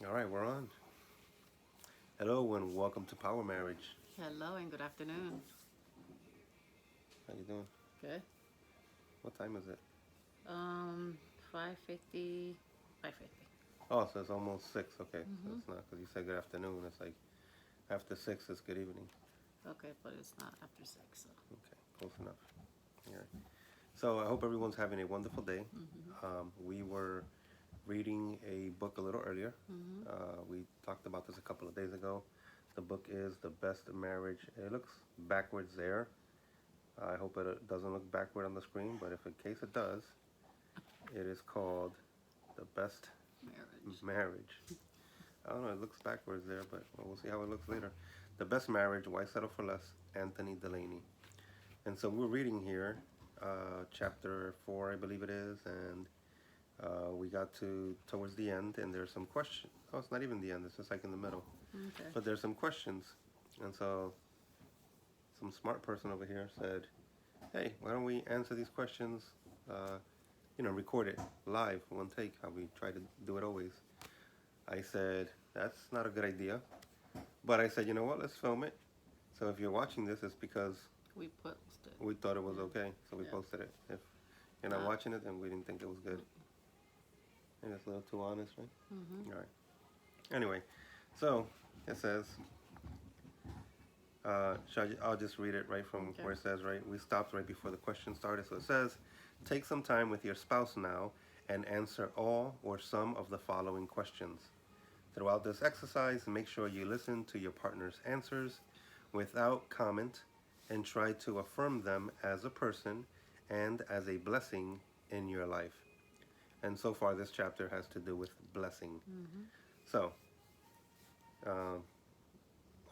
All right, we're on. Hello and welcome to Power Marriage. Hello and good afternoon. How you doing? Good. What time is it? 5:50. 5:50. Oh, so it's almost 6. Okay, so Mm-hmm. it's not because you said good afternoon. It's like after 6 is good evening. Okay, but it's not after 6, so. Okay, close enough. All right. So I hope everyone's having a wonderful day. Mm-hmm. We were reading a book a little earlier. Mm-hmm. We talked about this a couple of days ago. The book is The Best Marriage. It looks backwards there. I hope it doesn't look backward on the screen, but if in case it does, it is called The Best Marriage. Marriage. I don't know, it looks backwards there, but we'll see how it looks later. The Best Marriage, Why Settle for Less, Anthony Delaney. And so we're reading here, chapter 4, I believe it is, and we got to towards the end, and there's some questions. Oh, it's not even the end, it's just like in the middle. Okay. But there's some questions. And so some smart person over here said, hey, why don't we answer these questions, record it live, one take, how we try to do it always. I said, that's not a good idea. But I said, you know what, let's film it. So if you're watching this, it's because We posted. we thought it was Yeah. okay. So we Yeah. posted it. If you're not watching it, then we didn't think it was good. Maybe that's a little too honest, right? Mm-hmm. All right. Anyway, so it says, I'll just read it right from Okay. where it says, right? We stopped right before the question started. So it says, take some time with your spouse now and answer all or some of the following questions. Throughout this exercise, make sure you listen to your partner's answers without comment and try to affirm them as a person and as a blessing in your life. And so far, this chapter has to do with blessing. Mm-hmm. So, um,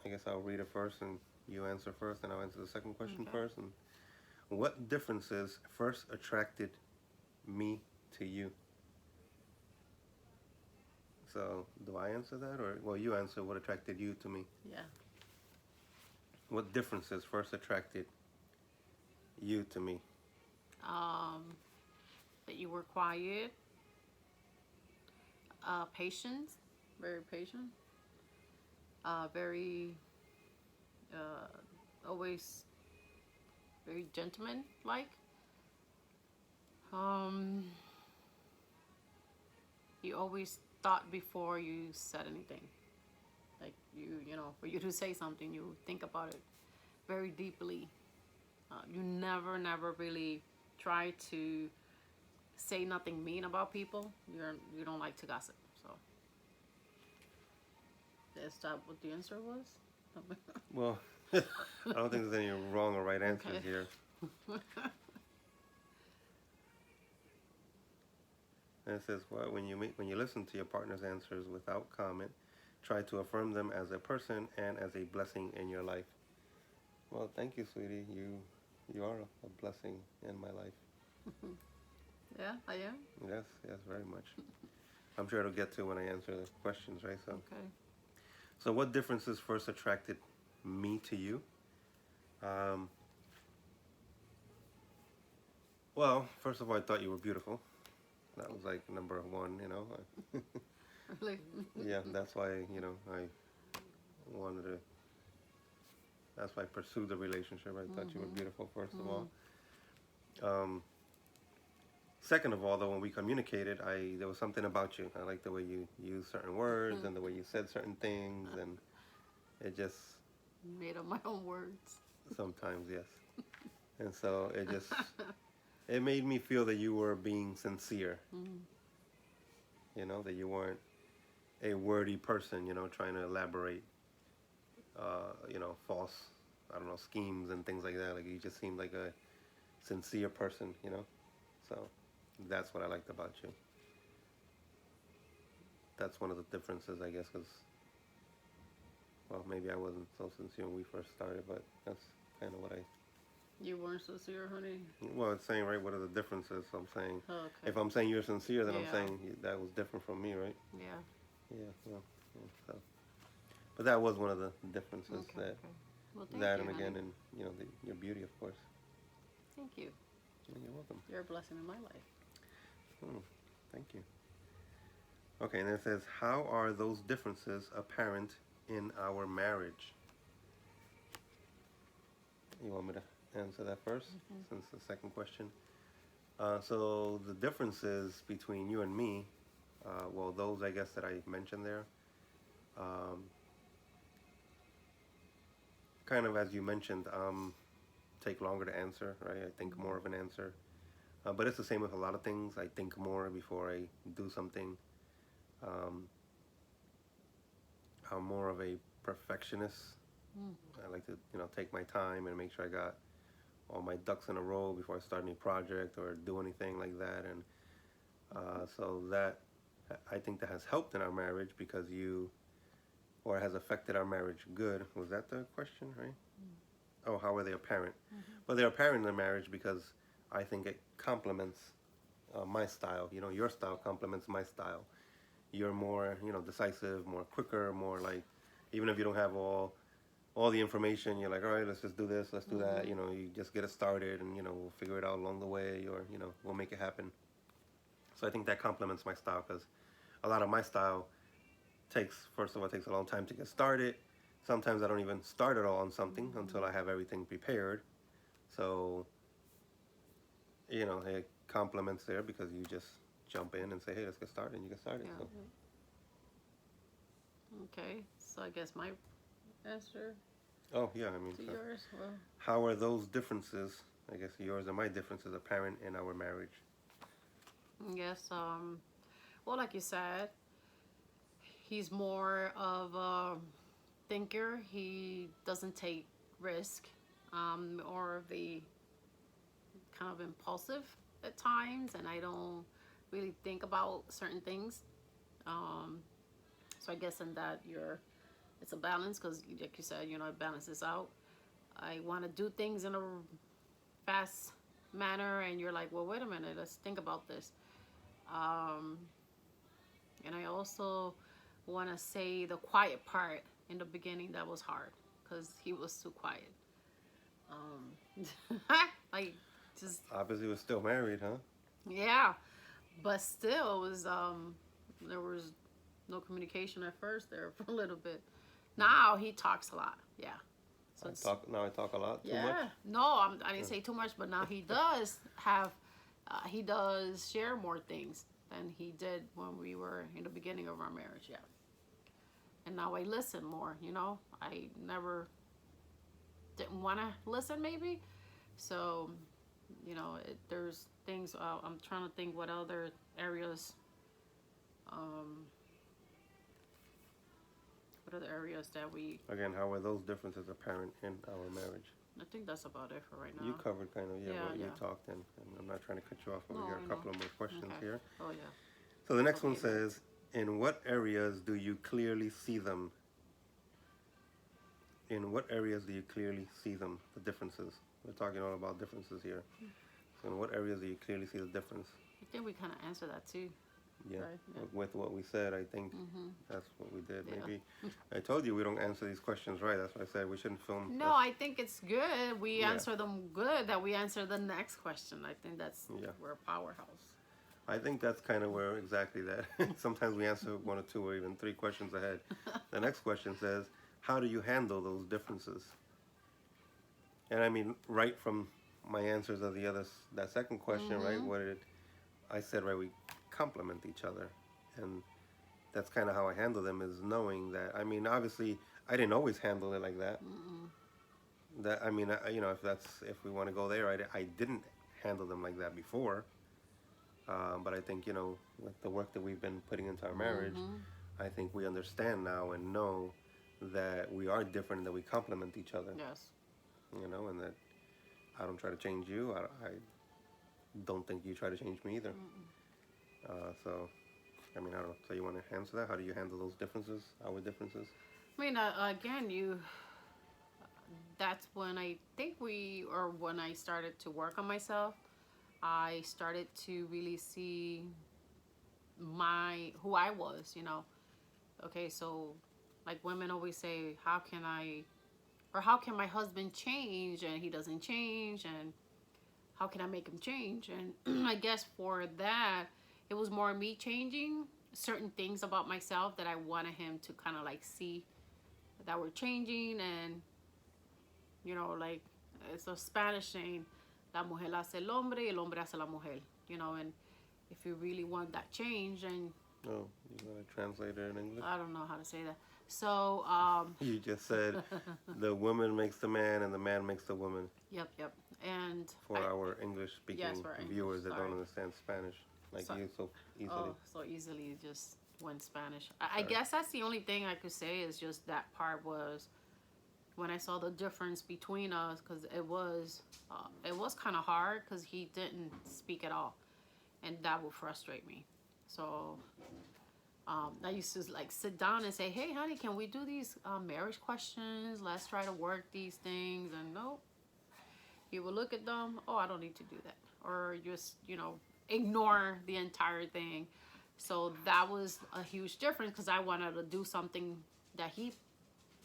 I guess I'll read it first and you answer first, and I'll answer the second question Okay. first. And what differences first attracted me to you? So, do I answer that, or well, you answer what attracted you to me? Yeah. What differences first attracted you to me? Um, that you were quiet, patient, very patient, very, always very gentleman like. Um, you always thought before you said anything. Like for you to say something, you think about it very deeply. You never really try to say nothing mean about people. You don't like to gossip. So is that what the answer was? Well, I don't think there's any wrong or right answers Okay. here. And it says, well, when you listen to your partner's answers without comment, try to affirm them as a person and as a blessing in your life. Well, thank you, sweetie. You are a blessing in my life. Yeah, I am. Yes, yes, very much. I'm sure it'll get to when I answer the questions, right? Okay. So what differences first attracted me to you? Um, well, first of all, I thought you were beautiful. That was like number one. Really. Yeah, that's why, I wanted to, that's why I pursued the relationship. I thought you were Mm-hmm. beautiful, first of all. Mm. Um, Second of all, though, when we communicated, there was something about you. I like the way you use certain words and the way you said certain things, and it just Made up my own words. sometimes, yes. And so it made me feel that you were being sincere. Mm. That you weren't a wordy person, trying to elaborate, false, I don't know, schemes and things like that. Like you just seemed like a sincere person. So that's what I liked about you. That's one of the differences, I guess, because, well, maybe I wasn't so sincere when we first started, but that's kind of what I, You weren't sincere, honey. well, it's saying, right, what are the differences? So I'm saying, Okay. if I'm saying you're sincere, then I'm Yeah. saying that was different from me, right? Yeah. Yeah, well, yeah, so. But that was one of the differences Okay. that, Okay. Well, thank that you, and honey. again, and, your beauty, of course. Thank you. Yeah, you're welcome. You're a blessing in my life. Hmm, thank you. Okay, and it says, how are those differences apparent in our marriage? You want me to answer that first, since the second question? So the differences between you and me, well, those I guess that I mentioned there, um, kind of as you mentioned, take longer to answer, right? I think more of an answer. But it's the same with a lot of things. I think more before I do something. Um, I'm more of a perfectionist. Mm. I like to, take my time and make sure I got all my ducks in a row before I start any project or do anything like that. And so that, I think that has helped in our marriage because or has affected our marriage good. Was that the question, right? Oh, how are they apparent? Well, they're apparent in the marriage because I think it complements my style. Your style complements my style. You're more, decisive, more quicker, more like, even if you don't have all the information, you're like, all right, let's just do this, let's do that. You just get it started, and we'll figure it out along the way, or we'll make it happen. So I think that complements my style because a lot of my style first of all, it takes a long time to get started. Sometimes I don't even start at all on something until I have everything prepared. So it complements there because you just jump in and say, hey, let's get started, and you get started. Yeah. So. Okay. So I guess my answer Oh yeah, I mean, to so yours. Well, how are those differences? I guess yours and my differences apparent in our marriage. yes. Well, like you said, he's more of a thinker. He doesn't take risk, or of the kind of impulsive at times, and I don't really think about certain things. Um, so I guess in that it's a balance because, like you said, it balances out. I want to do things in a fast manner, and you're like, well, wait a minute, let's think about this. Um, and I also want to say the quiet part in the beginning that was hard because he was too quiet. Like, just, Obviously, we're still married, huh? yeah, but still, it was there was no communication at first there for a little bit. Now he talks a lot. Yeah. So it's Now I talk a lot, too much. yeah. No, I didn't say too much, but now he does he does share more things than he did when we were in the beginning of our marriage. Yeah. And now I listen more. I never didn't want to listen maybe. So, there's things. I'm trying to think what other areas. Um, what other areas that we. Again, how are those differences apparent in our marriage? I think that's about it for right now. You covered kind of, what you Yeah. talked, and I'm not trying to cut you off, but No, we got I a know. couple of more questions Okay. here. Oh yeah. So the next one Okay. says, in what areas do you clearly see them? In what areas do you clearly see them, the differences? We're talking all about differences here. So in what areas do you clearly see the difference? I think we kind of answered that too. Yeah, Right, yeah. with what we said, I think that's what we did. Yeah. Maybe I told you we don't answer these questions right. That's why I said we shouldn't film. No, I think it's good. We Yeah. answer them good. That we answer the next question. I think Yeah. we're a powerhouse. I think that's kind of where exactly that. Sometimes we answer one or two or even three questions ahead. The next question says, how do you handle those differences? And I mean, right from my answers of that second question, right? I said, right, we complement each other. And that's kind of how I handle them, is knowing that, I mean, obviously, I didn't always handle it like that. That, I mean, if we want to go there, I didn't handle them like that before. But I think, with the work that we've been putting into our marriage, I think we understand now and know that we are different and that we complement each other. Yes. And that I don't try to change you. I don't think you try to change me either. So, I mean, I don't know. So you want to answer that? How do you handle those differences, our differences? I mean, again, that's when I think when I started to work on myself, I started to really see who I was, Okay, so like women always say, how can my husband change and he doesn't change, and how can I make him change? And I guess for that, it was more me changing certain things about myself that I wanted him to kind of like see that were changing. And like it's a Spanish saying, la mujer hace el hombre y el hombre hace la mujer. And if you really want that change, and Oh, you gotta translate it in English? I don't know how to say that. So, You just said the woman makes the man and the man makes the woman. yep. And For our English speaking yes, for viewers English, that sorry. don't understand Spanish like So- you so easily. Oh, so easily just went Spanish. I guess that's the only thing I could say is just that part was when I saw the difference between us, because it was kind of hard because he didn't speak at all, and that would frustrate me. So I used to like sit down and say, "Hey, honey, can we do these marriage questions? Let's try to work these things." And nope, he would look at them. Oh, I don't need to do that, or just ignore the entire thing. So that was a huge difference because I wanted to do something that he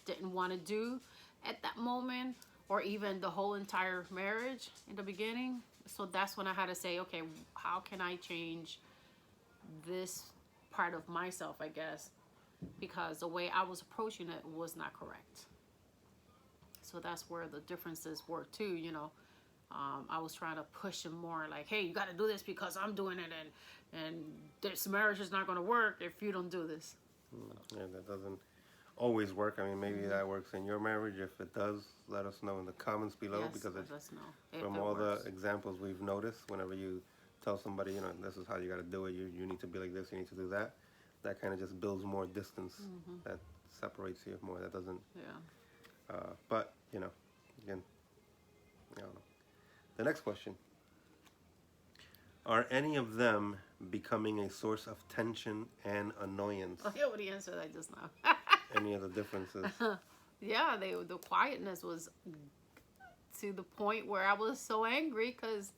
didn't want to do at that moment, or even the whole entire marriage in the beginning. So that's when I had to say, okay, how can I change this part of myself, I guess, because the way I was approaching it was not correct. So that's where the differences were too. I was trying to push him more, like, hey, you got to do this because I'm doing it, and this marriage is not going to work if you don't do this. Yeah, that doesn't always work. I mean, maybe that works in your marriage. If it does, let us know in the comments below, Yes, because let us know if from it all works. the examples we've noticed, whenever you tell somebody, this is how you got to do it, you need to be like this, you need to do that, that kind of just builds more distance. That separates you more. That doesn't. Yeah. But again, I don't know. The next question: are any of them becoming a source of tension and annoyance? Oh, he already answered that just now. Any of the differences? Yeah, the quietness was to the point where I was so angry because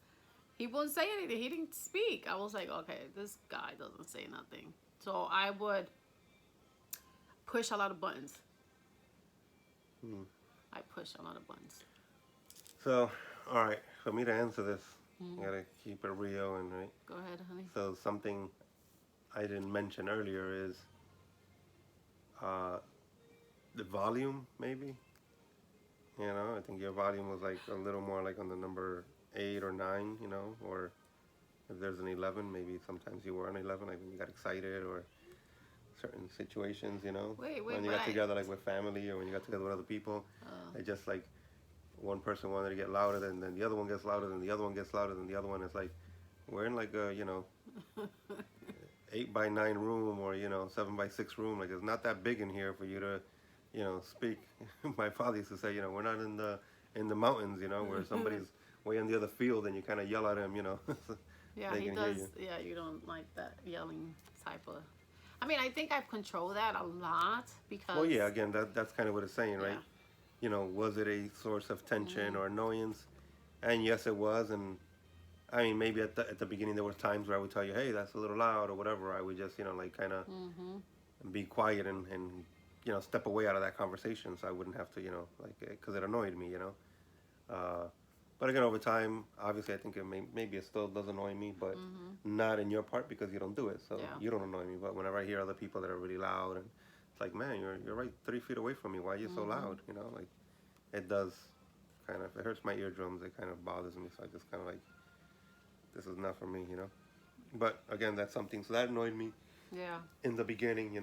he wouldn't say anything. He didn't speak. I was like, okay, this guy doesn't say nothing. So I would push a lot of buttons. I push a lot of buttons. So, all right, for me to answer this, I gotta keep it real and right. Go ahead, honey. So something I didn't mention earlier is the volume, maybe. I think your volume was like a little more like on the number 8 or 9, or if there's an 11, maybe sometimes you were on 11, like when you got excited or certain situations, Wait, when you but got together like with family or when you got together with other people, it just like one person wanted to get louder than the other one gets louder than the other one gets louder than the other one. It's like we're in like a 8x9 room or 7x6 room. Like it's not that big in here for you to speak. My father used to say, we're not in the mountains, where somebody's way in the other field and you kind of yell at him, Yeah, they he can hear does. you. Yeah, you don't like that yelling type of. I mean, I think I've controlled that a lot because. Well, yeah, again, that's kind of what it's saying, right? Yeah. Was it a source of tension or annoyance? And yes, it was. And I mean, maybe at the beginning there were times where I would tell you, hey, that's a little loud or whatever. I would just, like kind of be quiet and step away out of that conversation so I wouldn't have to, like, because it annoyed me, But again, over time, obviously, I think maybe it still does annoy me, but not in your part because you don't do it, so you don't annoy me. But whenever I hear other people that are really loud, and it's like, man, you're right 3 feet away from me. Why are you so loud? Like it does kind of, it hurts my eardrums. It kind of bothers me, so I just kind of like, this is not for me, But again, that's something. So that annoyed me. Yeah. In the beginning,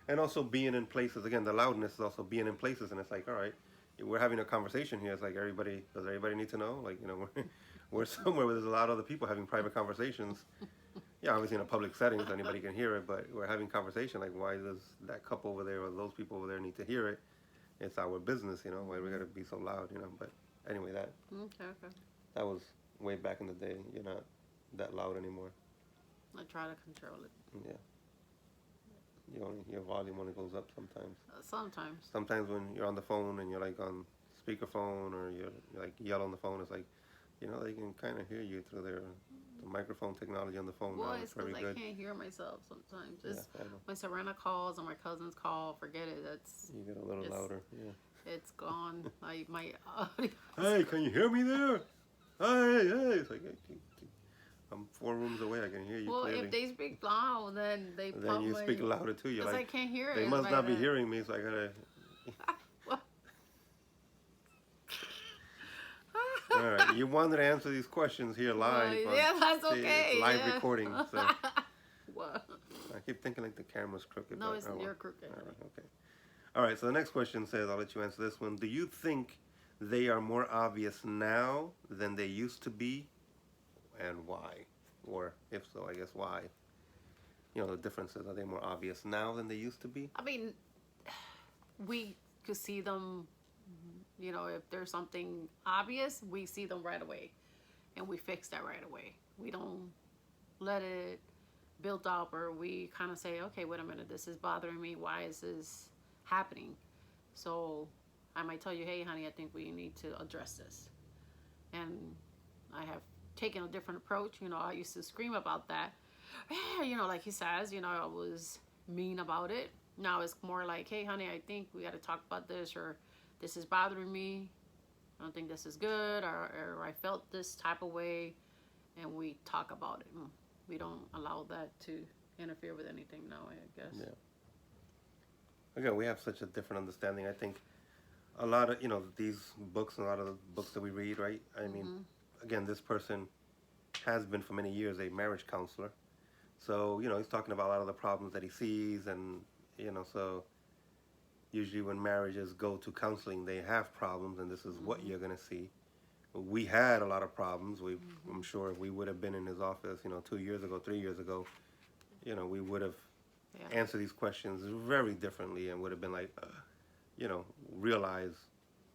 and also being in places. Again, the loudness is also being in places, and it's like, all right, we're having a conversation here. It's like does everybody need to know? Like, we're somewhere where there's a lot of other people having private conversations. Yeah, obviously in a public setting, so anybody can hear it, but we're having conversation. Like, why does that couple over there or those people over there need to hear it? It's our business, Why we gotta be so loud, But anyway, Okay. that was way back in the day. You're not that loud anymore. I try to control it. Yeah. Your volume only goes up sometimes. Sometimes. Sometimes when you're on the phone and you're like on speakerphone or you're like yell on the phone, it's like, they can kind of hear you through the microphone technology on the phone. Well, now. it's very because I good. can't hear myself sometimes. Yeah, It's I know. when Serena calls or my cousins call, forget it. You get a little louder. Yeah. It's gone. My audio. Hey, can you hear me there? Hey. It's like, I'm 4 rooms away. I can hear you Well, clearly. if they speak loud, then they Then you probably, speak louder too. You're because I like, can't hear they it must right not be then. hearing me, so I gotta. All right, you wanted to answer these questions here Well, live on. yeah, that's See, it's okay. live Yeah. recording, so What? I keep thinking like the camera's crooked. No, But, it's oh, well. you're crooked. All right, okay. All right, so the next question says, I'll let you answer this one. Do you think they are more obvious now than they used to be, and why? Or if so, I guess why? You know, the differences. Are they more obvious now than they used to be? I mean, we could see them. You know, if there's something obvious, we see them right away, and we fix that right away. We don't let it build up, or we kind of say, okay, wait a minute, this is bothering me. Why is this happening? So I might tell you, hey, honey, I think we need to address this. And I have taken a different approach. You know, I used to scream about that. Yeah, you know, like he says, you know, I was mean about it. Now it's more like, hey, honey, I think we got to talk about this, or this is bothering me. I don't think this is good, or I felt this type of way, and we talk about it. We don't allow that to interfere with anything now, I guess. Yeah. Again, we have such a different understanding. I think a lot of, these books, a lot of the books that we read, right? I mean, again, this person has been for many years a marriage counselor. So, he's talking about a lot of the problems that he sees, and, so usually when marriages go to counseling, they have problems, and this is what you're going to see. We had a lot of problems. I'm sure if we would have been in his office, 2 years ago, 3 years ago, we would have answered these questions very differently, and would have been like, realize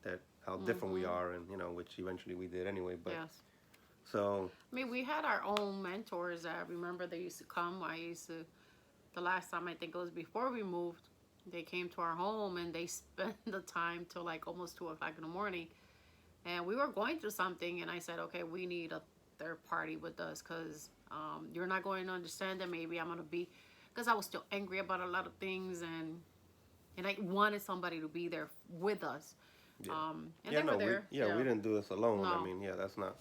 that how different we are, and, which eventually we did anyway. But yes. So, I mean, we had our own mentors that, remember, they used to come. The last time, I think it was before we moved, they came to our home, and they spent the time till like almost 2 o'clock in the morning. And we were going through something, and I said, okay, we need a third party with us, because you're not going to understand that. Maybe I'm going to be, because I was still angry about a lot of things, and I wanted somebody to be there with us. yeah. And they were there. We didn't do this alone. No. I mean, that's not,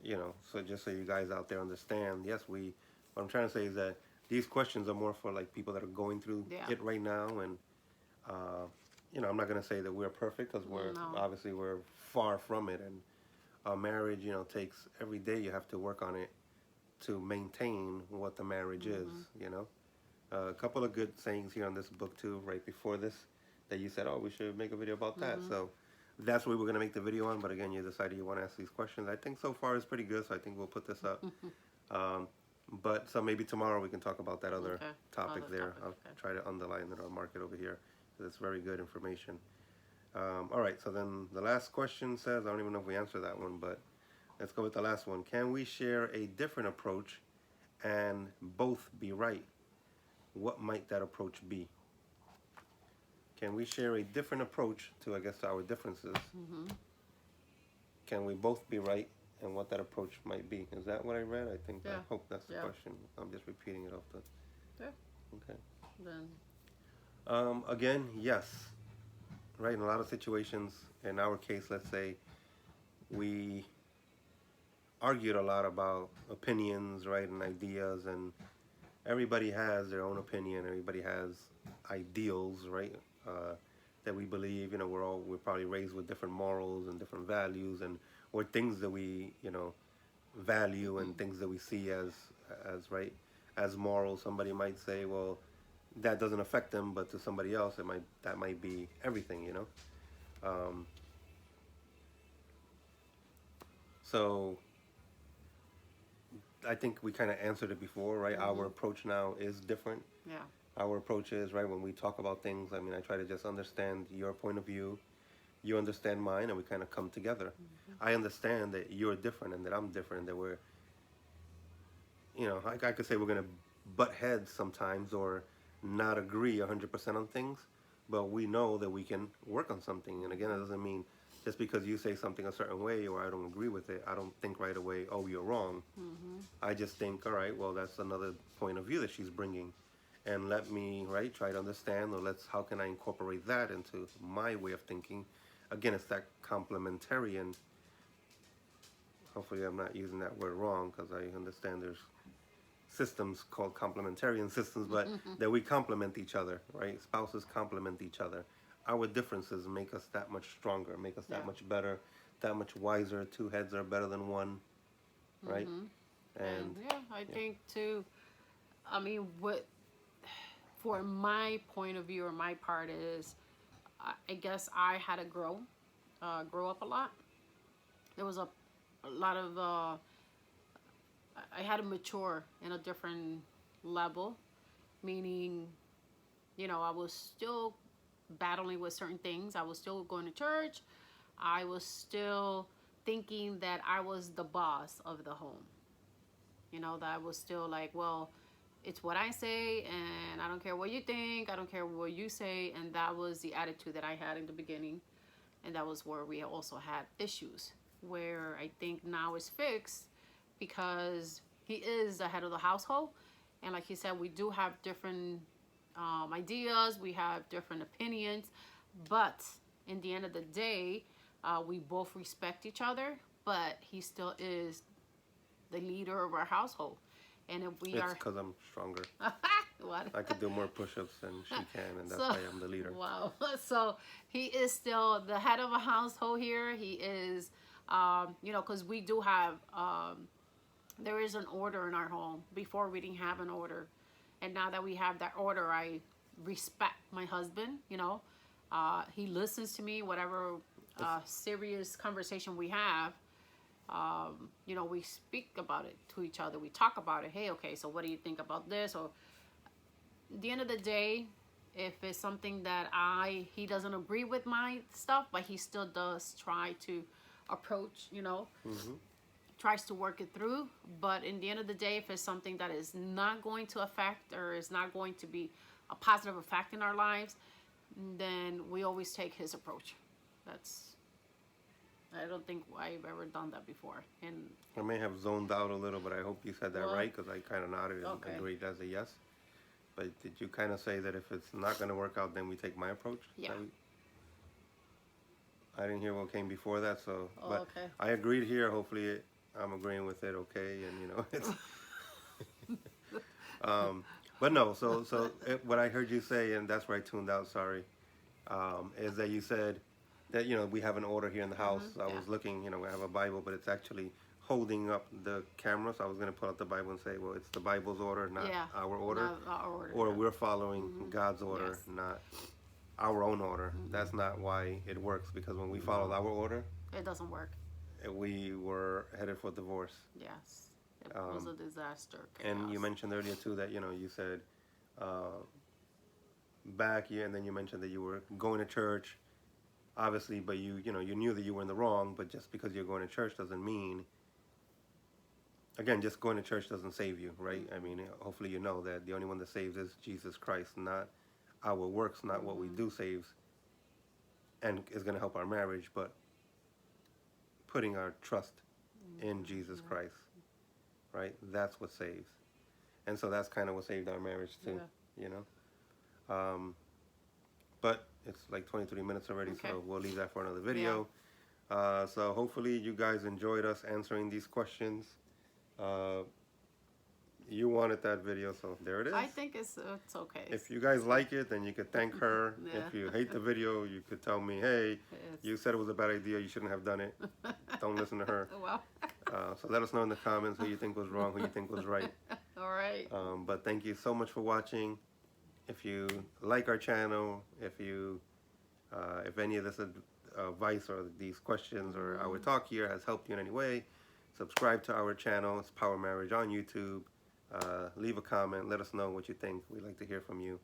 so just so you guys out there understand, yes, what I'm trying to say is that these questions are more for like people that are going through it right now. And, I'm not going to say that we're perfect, because obviously we're far from it. And a marriage, takes every day you have to work on it to maintain what the marriage is, A couple of good sayings here on this book too, right before this, that you said, oh, we should make a video about that. So that's what we're going to make the video on. But again, you decided you want to ask these questions. I think so far it's pretty good, so I think we'll put this up. But so maybe tomorrow we can talk about that other topic there. I'll try to underline it or mark it over here, because it's very good information. All right, so then the last question says, I don't even know if we answered that one, but let's go with the last one. Can we share a different approach and both be right? What might that approach be? Can we share a different approach to, I guess, our differences? Can we both be right, and what that approach might be? Is that what I read? I think, I hope that's the question. I'm just repeating it off the... Yeah. Okay. Then. Again, yes. Right, in a lot of situations, in our case, let's say, we argued a lot about opinions, right, and ideas, and everybody has their own opinion. Everybody has ideals, right, that we believe. We're probably raised with different morals and different values, and or things that we value, and things that we see as right, as moral. Somebody might say, well, that doesn't affect them, but to somebody else, that might be everything. So I think we kind of answered it before, right? Our approach now is different. Yeah. Our approach is, right, when we talk about things, I mean, I try to just understand your point of view, you understand mine, and we kind of come together. I understand that you're different and that I'm different, and that we're, I could say we're going to butt heads sometimes or not agree 100% on things, but we know that we can work on something. And again, it doesn't mean just because you say something a certain way or I don't agree with it, I don't think right away, oh, you're wrong. I just think, all right, well, that's another point of view that she's bringing. And let me, right, try to understand, or how can I incorporate that into my way of thinking? Again, it's that complementarian hopefully I'm not using that word wrong, because I understand there's systems called complementarian systems, but that we complement each other, right? Spouses complement each other. Our differences make us that much stronger, make us that Yeah. much better, that much wiser. Two heads are better than one, right? And And yeah, I think too. I mean, what for my point of view or my part is, I guess I had to grow up a lot. There was a lot of I had to mature in a different level, meaning, I was still battling with certain things. I was still going to church. I was still thinking that I was the boss of the home. That I was still like, well, it's what I say, and I don't care what you think. I don't care what you say. And that was the attitude that I had in the beginning. And that was where we also had issues, where I think now is fixed because he is the head of the household. And like he said, we do have different ideas, we have different opinions, but in the end of the day, we both respect each other, but he still is the leader of our household. And if we it's are because I'm stronger. what? I could do more push-ups than she can, and that's So, why I'm the leader. wow. So he is still the head of a household here. He is, because we do have, there is an order in our home. Before we didn't have an order. And now that we have that order, I respect my husband, he listens to me, whatever serious conversation we have. We speak about it to each other. We talk about it. Hey, okay, so what do you think about this? Or at the end of the day, if it's something that he doesn't agree with my stuff, but he still does try to approach, tries to work it through. But in the end of the day, if it's something that is not going to affect or is not going to be a positive effect in our lives, then we always take his approach. I don't think I've ever done that before. And I may have zoned out a little, but I hope you said that Well, right, because I kind of nodded and okay. agreed as a yes. But did you kind of say that if it's not going to work out, then we take my approach? Yeah. I didn't hear what came before that, so. Oh, But okay. I agreed here. Hopefully, I'm agreeing with it. Okay, and it's. But no, what I heard you say, and that's where I tuned out. Sorry, is that you said that we have an order here in the house. I yeah. was looking. We have a Bible, but it's actually holding up the camera. So I was going to pull out the Bible and say, well, it's the Bible's order, not our order. Not our order. Or we're following God's order, Yes. not our own order. That's not why it works, because when we followed our order, It doesn't work. we were headed for divorce. Yes. It was a disaster. And you Chaos. mentioned earlier too that you said back and then you mentioned that you were going to church, obviously, but you knew that you were in the wrong. But just because you're going to church doesn't mean, again, just going to church doesn't save you, right? I mean, hopefully you know that the only one that saves is Jesus Christ, not our works, not what we do saves, and is going to help our marriage, but putting our trust in Jesus Christ, right? That's what saves. And so that's kind of what saved our marriage too, But it's like 23 minutes already, Okay. so we'll leave that for another video. So hopefully you guys enjoyed us answering these questions. You wanted that video, so there it is. I think it's okay. If you guys like it, then you could thank her. Yeah. If you hate the video, you could tell me, hey, you said it was a bad idea, you shouldn't have done it. Don't listen to her. Well. So let us know in the comments who you think was wrong, who you think was right. All right. But thank you so much for watching. If you like our channel, if any of this advice or these questions or our talk here has helped you in any way, subscribe to our channel. It's Power Marriage on YouTube. Leave a comment. Let us know what you think. We'd like to hear from you.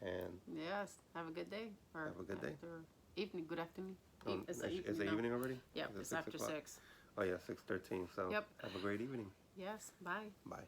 And yes, have a good day. Or have a good day. Evening. Good afternoon. Is it evening already? Yeah, Is it it's 6 after o'clock? 6. Oh yeah, 6:13. So Yep. have a great evening. Yes. Bye. Bye.